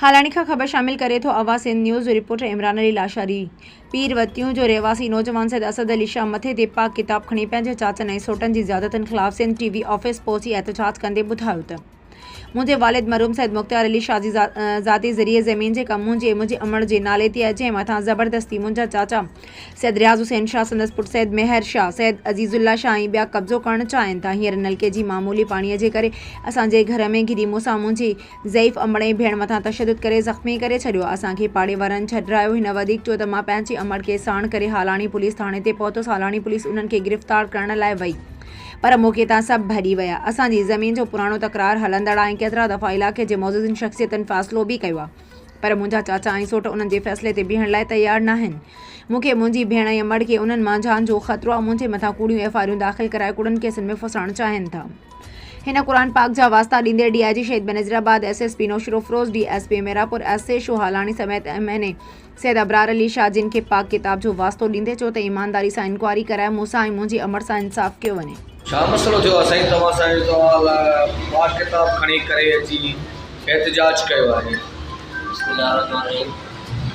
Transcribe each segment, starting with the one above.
हालानी का खबर शामिल करे तो आवाज़ सिंध न्यूज़ रिपोर्टर इमरान अली लाशारी पीरवतियों जो रहवासी नौजवान सैद असद अली शाह मथे ते पाक किताब खणी पंहिंजे चाचनि ऐं सोटनि जी ज़्यादतनि ख़िलाफ़ सिंध टीवी ऑफिस पहुची एहतजाज कंदे ॿुधायो त मुंहिंजे वालिद मरूम सैद मुख्तार अली शाह जी ज़ाती ज़रिए ज़मीन जे कम मुंहिंजे अमड़ जे नाले ते अचे मथां ज़बरदस्ती मुंहिंजा चाचा सैद रियाज़ हुसैन शाह संदसि पुट सैद मेहर शाह सैद अज़ीज़ुल्ला शाह ऐं ॿिया कब्ज़ो करणु चाहिनि था। हींअर नलके जी मामूली पाणीअ जे करे असांजे घर में घिरी मूंसां मुंहिंजी ज़ईफ़ अमड़ ऐं भेण मथां तशदुद करे ज़ख़्मी करे छॾियो। असांखे पाड़े वारनि छॾायो। हिन वधीक चयो त मां पंहिंजी अमड़ खे साण करे हालानी पुलिस थाणे ते पहुतुसि। हालानी पुलिस उन्हनि खे गिरफ़्तार करण लाइ वई पर मौक़े तां सभु भॼी विया। असांजी ज़मीन जो पुराणो तकरार हलंदड़ आहे ऐं केतिरा दफ़ा इलाइक़े जे मौजूदनि शख़्सियतनि फ़ैसिलो बि कयो आहे पर मुंहिंजा चाचा ऐं सोट उन्हनि जे फ़ैसिले ते बीहण लाइ तयारु न आहिनि। मूंखे मुंहिंजी भेण ऐं अमड़ खे उन्हनि मां जान जो ख़तरो आहे। मुंहिंजे मथां कूड़ियूं एफआईआरूं दाख़िल कराए कूड़नि केसनि में फसाइणु चाहिनि था। हिन क़ुरान पाक जा वास्ता ॾींदे DIG Shaheed Benazirabad SSP Naushahro Feroze DSP Mirpur SHO Halani समेत एमएनए सैद अबरार अली शाह जिन खे पाक किताब जो वास्तो ॾींदे चयो त ईमानदारी सां इंक्वायरी कराए मूंसां ऐं मुंहिंजी अमड़ सां इंसाफ़ कयो वञे। छा मसलो थियो आहे साईं? तव्हां साईं सवाल पाक किताब खणी करे अची एहतजाज कयो आहे। बिस्मिल्लाहिर्रहमानिर्रहीम।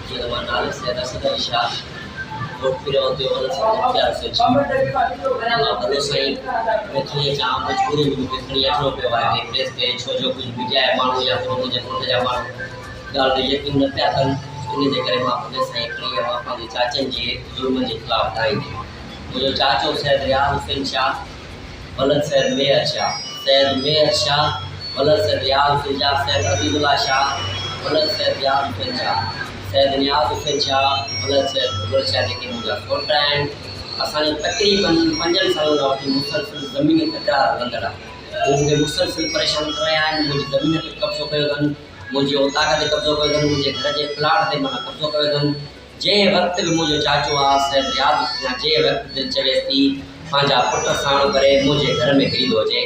जीअं नाले सैद असद अली शाह वोट फिरो होते वाला से भलो साईं मैं जाम मजबूरी में खणी अचणो पियो आहे प्रेस ते छो जो कुझु मीडिया जा माण्हू या फिर मुंहिंजे मुल्क जा माण्हू ॻाल्हि ते यकीन न पिया कनि। इन जे करे मां पुलिस साईं खणी आयो आहियां पंहिंजे चाचनि जे ज़ुल्म जे ख़िलाफ़ु ठाहींदे। मुंहिंजो चाचो सैद रियाज़ हुसैन शाह वलद सैद मेहर शाह वलद सैद रियाज़ हुसैन शाह सैद अज़ीज़ुल्ला शाह वलद सैद रियाज़ हुसैन शाह सैद नियाज़ हुसैन शाह वलद सैद मुग़ल शाह जेके मुंहिंजा सोट आहिनि। असांजो तक़रीबन 5 सालनि खां वठी मुसलसिल ज़मीनी तकरार हलंदड़ आहे। उहे मूंखे मुसलसिल परेशान करे रहिया आहिनि। मुंहिंजी ज़मीन ते कब्ज़ो कयो अथनि, मुंहिंजी औताक ते कब्ज़ो कयो अथनि, मुंहिंजे घर जे प्लाट ते माना कब्ज़ो कयो अथनि। जंहिं वक़्तु बि मुंहिंजो चाचो आहे सैद रियाज़ हुसैन जंहिं वक़्तु दिलि चवेसि थी पंहिंजा पुट साण करे मुंहिंजे घर में घिरी थो अचे